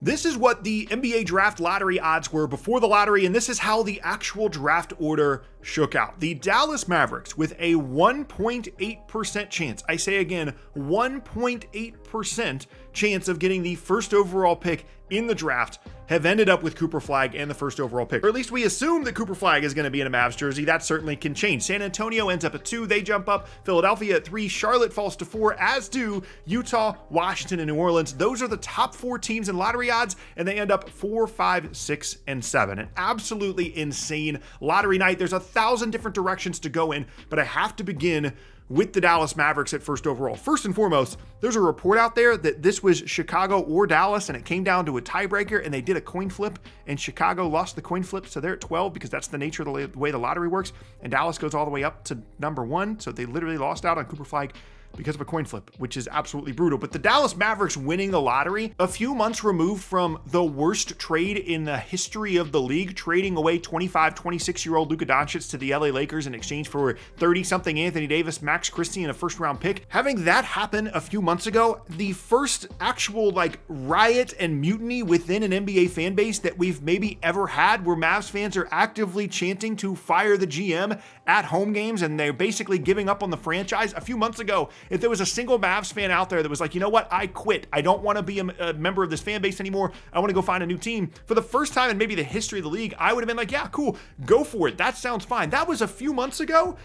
This is what the NBA draft lottery odds were before the lottery, and this is how the actual draft order shook out. The Dallas Mavericks, with a 1.8% chance, I say again, 1.8% chance of getting the first overall pick in the draft, have ended up with Cooper Flagg and the first overall pick. Or at least we assume that Cooper Flagg is going to be in a Mavs jersey. That certainly can change. San Antonio ends up at 2. They jump up. Philadelphia at 3. Charlotte falls to 4, as do Utah, Washington, and New Orleans. Those are the top 4 teams in lottery odds, and they end up 4, 5, 6, and 7. An absolutely insane lottery night. There's 1,000 different directions to go in, but I have to begin with the Dallas Mavericks at first overall. First and foremost, there's a report out there that this was Chicago or Dallas, and it came down to a tiebreaker, and they did a coin flip, and Chicago lost the coin flip, so they're at 12 because that's the nature of the way the lottery works, and Dallas goes all the way up to number 1, so they literally lost out on Cooper Flagg because of a coin flip, which is absolutely brutal. But the Dallas Mavericks winning the lottery, a few months removed from the worst trade in the history of the league, trading away 25, 26-year-old Luka Doncic to the LA Lakers in exchange for 30-something Anthony Davis, Max Christie, and a first-round pick. Having that happen a few months ago, the first actual riot and mutiny within an NBA fan base that we've maybe ever had, where Mavs fans are actively chanting to fire the GM at home games, and they're basically giving up on the franchise. A few months ago, if there was a single Mavs fan out there that was like, you know what, I quit. I don't want to be a member of this fan base anymore. I want to go find a new team. For the first time in maybe the history of the league, I would have been like, yeah, cool, go for it. That sounds fine. That was a few months ago.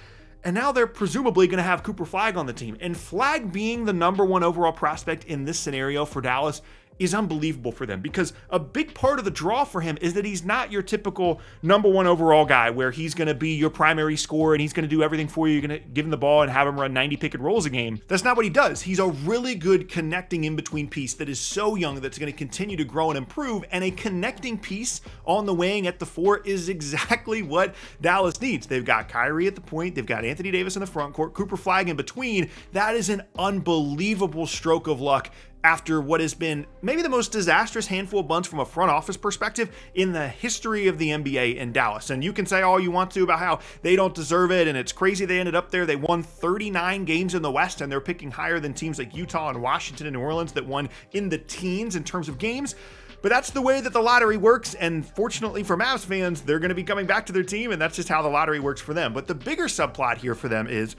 And now they're presumably going to have Cooper Flagg on the team. And Flagg being the number 1 overall prospect in this scenario for Dallas is unbelievable for them, because a big part of the draw for him is that he's not your typical number 1 overall guy where he's going to be your primary scorer and he's going to do everything for you. You're going to give him the ball and have him run 90 pick and rolls a game. That's not what he does. He's a really good connecting in between piece that is so young that's going to continue to grow and improve, and a connecting piece on the wing at the 4 is exactly what Dallas needs. They've got Kyrie at the point. They've got Anthony Davis in the front court, Cooper Flagg in between. That is an unbelievable stroke of luck after what has been maybe the most disastrous handful of months from a front office perspective in the history of the NBA in Dallas. And you can say all you want to about how they don't deserve it, and it's crazy they ended up there. They won 39 games in the West, and they're picking higher than teams like Utah and Washington and New Orleans that won in the teens in terms of games. But that's the way that the lottery works, and fortunately for Mavs fans, they're going to be coming back to their team, and that's just how the lottery works for them. But the bigger subplot here for them is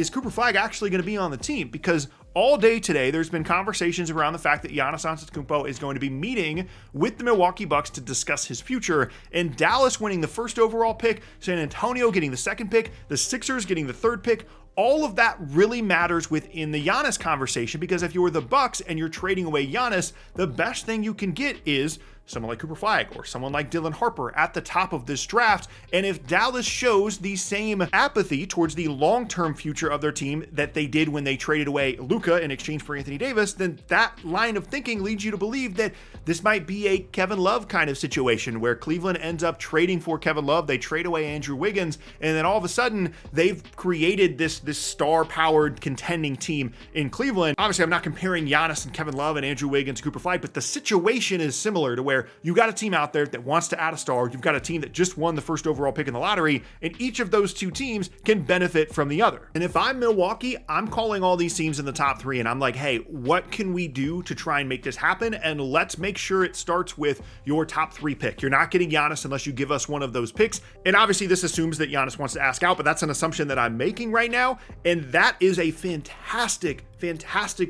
Cooper Flagg actually going to be on the team? Because all day today, there's been conversations around the fact that Giannis Antetokounmpo is going to be meeting with the Milwaukee Bucks to discuss his future, and Dallas winning the first overall pick, San Antonio getting the second pick, the Sixers getting the third pick. All of that really matters within the Giannis conversation, because if you're the Bucks and you're trading away Giannis, the best thing you can get is someone like Cooper Flagg or someone like Dylan Harper at the top of this draft. And if Dallas shows the same apathy towards the long-term future of their team that they did when they traded away Luka in exchange for Anthony Davis, then that line of thinking leads you to believe that this might be a Kevin Love kind of situation where Cleveland ends up trading for Kevin Love. They trade away Andrew Wiggins, and then all of a sudden they've created this star-powered contending team in Cleveland. Obviously, I'm not comparing Giannis and Kevin Love and Andrew Wiggins, Cooper Flagg, but the situation is similar to where you got a team out there that wants to add a star. You've got a team that just won the first overall pick in the lottery, and each of those two teams can benefit from the other. And if I'm Milwaukee, I'm calling all these teams in the top 3, and I'm like, hey, what can we do to try and make this happen? And let's make sure it starts with your top 3 pick. You're not getting Giannis unless you give us one of those picks. And obviously this assumes that Giannis wants to ask out, but that's an assumption that I'm making right now. And that is a fantastic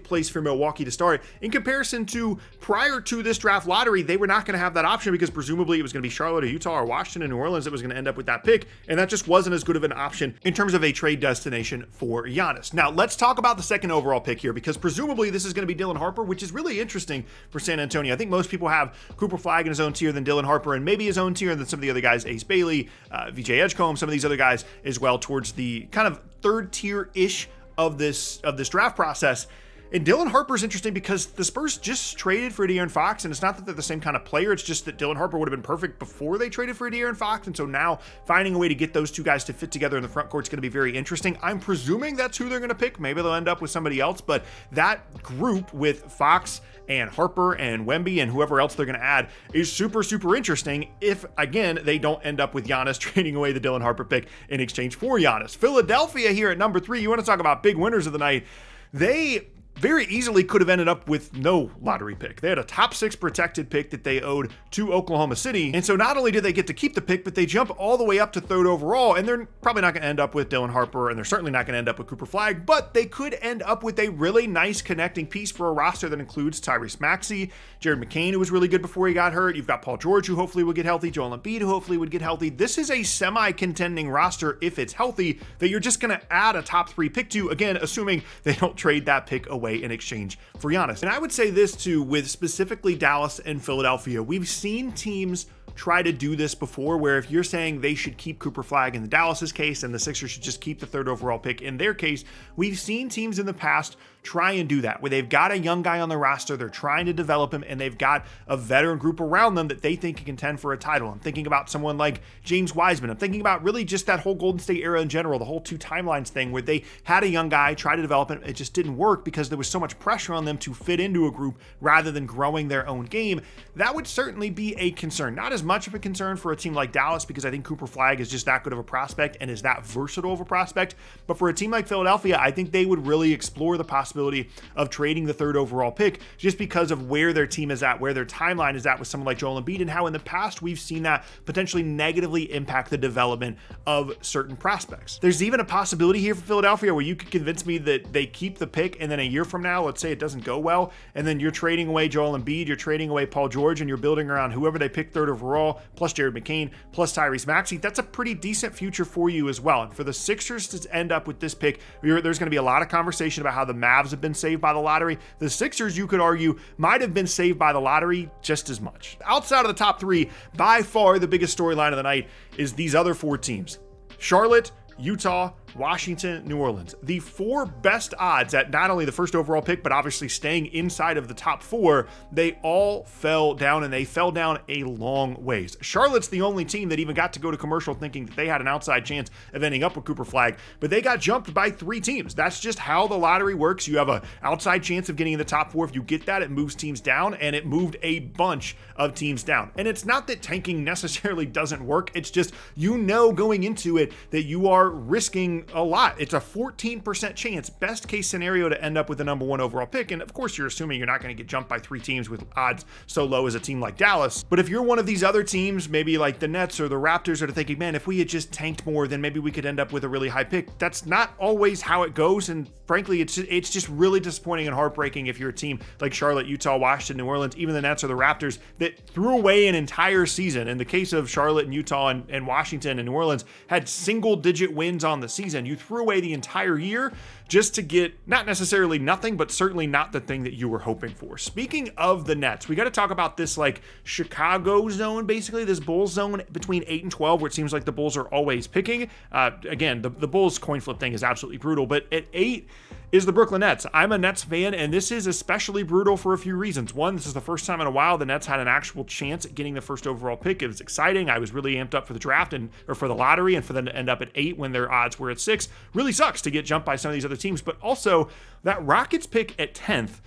place for Milwaukee to start. In comparison to prior to this draft lottery, they were not going to have that option because presumably it was going to be Charlotte or Utah or Washington and New Orleans that was going to end up with that pick. And that just wasn't as good of an option in terms of a trade destination for Giannis. Now let's talk about the second overall pick here, because presumably this is going to be Dylan Harper, which is really interesting for San Antonio. I think most people have Cooper Flagg in his own tier, then Dylan Harper, and maybe his own tier, and then some of the other guys, Ace Bailey, VJ Edgecombe, some of these other guys as well, towards the kind of third tier-ish of this draft process. And Dylan Harper's interesting because the Spurs just traded for De'Aaron Fox, and it's not that they're the same kind of player, it's just that Dylan Harper would have been perfect before they traded for De'Aaron Fox, and so now finding a way to get those two guys to fit together in the front court is going to be very interesting. I'm presuming that's who they're going to pick. Maybe they'll end up with somebody else, but that group with Fox and Harper and Wemby and whoever else they're going to add is super, super interesting if, again, they don't end up with Giannis trading away the Dylan Harper pick in exchange for Giannis. Philadelphia here at number 3. You want to talk about big winners of the night. They very easily could have ended up with no lottery pick. They had a top 6 protected pick that they owed to Oklahoma City. And so not only did they get to keep the pick, but they jump all the way up to 3rd overall, and they're probably not going to end up with Dylan Harper, and they're certainly not going to end up with Cooper Flagg, but they could end up with a really nice connecting piece for a roster that includes Tyrese Maxey, Jared McCain, who was really good before he got hurt. You've got Paul George, who hopefully would get healthy, Joel Embiid, who hopefully would get healthy. This is a semi-contending roster if it's healthy that you're just going to add a top 3 pick to, again, assuming they don't trade that pick away in exchange for Giannis. And I would say this too, with specifically Dallas and Philadelphia. We've seen teams try to do this before, where if you're saying they should keep Cooper Flagg in the Dallas's case and the Sixers should just keep the 3rd overall pick in their case, we've seen teams in the past try and do that, where they've got a young guy on the roster, they're trying to develop him, and they've got a veteran group around them that they think can contend for a title. I'm thinking about someone like James Wiseman. I'm thinking about really just that whole Golden State era in general, the whole 2 timelines thing, where they had a young guy, try to develop it, it just didn't work because there was so much pressure on them to fit into a group rather than growing their own game. That would certainly be a concern. Not as much of a concern for a team like Dallas, because I think Cooper Flagg is just that good of a prospect and is that versatile of a prospect. But for a team like Philadelphia, I think they would really explore the possibility of trading the 3rd overall pick just because of where their team is at, where their timeline is at with someone like Joel Embiid, and how in the past we've seen that potentially negatively impact the development of certain prospects. There's even a possibility here for Philadelphia where you could convince me that they keep the pick, and then a year from now, let's say it doesn't go well, and then you're trading away Joel Embiid, you're trading away Paul George, and you're building around whoever they pick 3rd overall, plus Jared McCain, plus Tyrese Maxey. That's a pretty decent future for you as well. And for the Sixers to end up with this pick, there's going to be a lot of conversation about how the Mavs have been saved by the lottery. The Sixers, you could argue, might have been saved by the lottery just as much. Outside of the top 3, by far the biggest storyline of the night is these other 4 teams: Charlotte, Utah, Washington, New Orleans. The 4 best odds at not only the 1st overall pick, but obviously staying inside of the top 4, they all fell down, and they fell down a long ways. Charlotte's the only team that even got to go to commercial thinking that they had an outside chance of ending up with Cooper Flagg, but they got jumped by 3 teams. That's just how the lottery works. You have an outside chance of getting in the top 4. If you get that, it moves teams down, and it moved a bunch of teams down. And it's not that tanking necessarily doesn't work. It's just, going into it that you are risking a lot. It's a 14% chance, best case scenario, to end up with the number 1 overall pick. And of course, you're assuming you're not going to get jumped by 3 teams with odds so low as a team like Dallas. But if you're one of these other teams, maybe like the Nets or the Raptors, that are thinking, man, if we had just tanked more, then maybe we could end up with a really high pick. That's not always how it goes. And frankly, it's just really disappointing and heartbreaking if you're a team like Charlotte, Utah, Washington, New Orleans, even the Nets or the Raptors, that threw away an entire season. In the case of Charlotte and Utah and Washington and New Orleans, had single-digit wins on the season. You threw away the entire year just to get not necessarily nothing, but certainly not the thing that you were hoping for. Speaking of the Nets, we got to talk about this like Chicago zone, basically this Bulls zone between 8 and 12, where it seems like the Bulls are always picking. Again, the Bulls coin flip thing is absolutely brutal, but at 8 is the Brooklyn Nets. I'm a Nets fan, and this is especially brutal for a few reasons. One, this is the first time in a while the Nets had an actual chance at getting the 1st overall pick. It was exciting. I was really amped up for the draft or for the lottery, and for them to end up at 8 when their odds were at 6 really sucks to get jumped by some of these other teams. But also, that Rockets pick at 10th,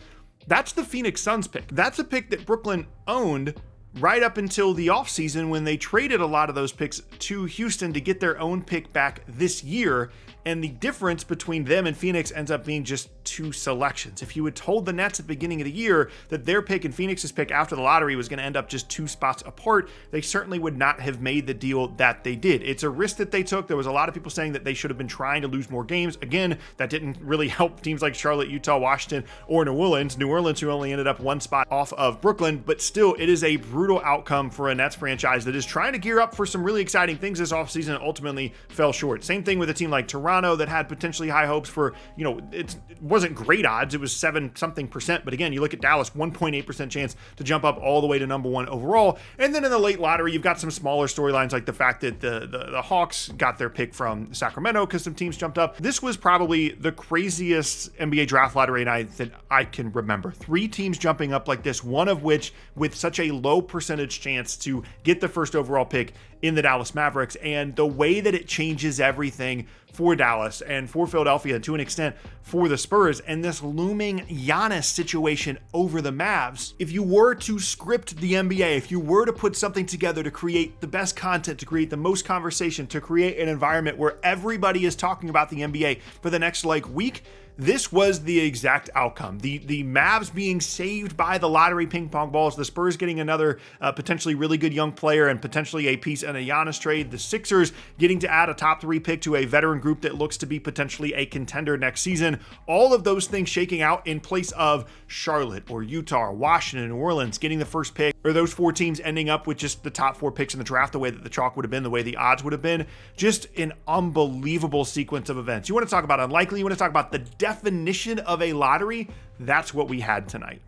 that's the Phoenix Suns pick. That's a pick that Brooklyn owned right up until the offseason, when they traded a lot of those picks to Houston to get their own pick back this year. And the difference between them and Phoenix ends up being just 2 selections. If you had told the Nets at the beginning of the year that their pick and Phoenix's pick after the lottery was going to end up just 2 spots apart, they certainly would not have made the deal that they did. It's a risk that they took. There was a lot of people saying that they should have been trying to lose more games. Again, that didn't really help teams like Charlotte, Utah, Washington, or New Orleans. New Orleans, who only ended up 1 spot off of Brooklyn, but still, it is a brutal outcome for a Nets franchise that is trying to gear up for some really exciting things this offseason and ultimately fell short. Same thing with a team like Toronto that had potentially high hopes for, it wasn't great odds. It was 7-something%. But again, you look at Dallas, 1.8% chance to jump up all the way to number 1 overall. And then in the late lottery, you've got some smaller storylines like the fact that the Hawks got their pick from Sacramento because some teams jumped up. This was probably the craziest NBA draft lottery night that I can remember. 3 teams jumping up like this, one of which with such a low percentage chance to get the 1st overall pick in the Dallas Mavericks. And the way that it changes everything for Dallas and for Philadelphia, to an extent for the Spurs, and this looming Giannis situation over the Mavs. If you were to script the NBA, if you were to put something together to create the best content, to create the most conversation, to create an environment where everybody is talking about the NBA for the next week, this was the exact outcome. The Mavs being saved by the lottery ping pong balls, the Spurs getting another potentially really good young player and potentially a piece in a Giannis trade, the Sixers getting to add a top 3 pick to a veteran group that looks to be potentially a contender next season. All of those things shaking out in place of Charlotte or Utah or Washington and New Orleans getting the first pick, or those 4 teams ending up with just the top 4 picks in the draft, the way that the chalk would have been, the way the odds would have been. Just an unbelievable sequence of events. You want to talk about unlikely, you want to talk about the definition of a lottery, that's what we had tonight.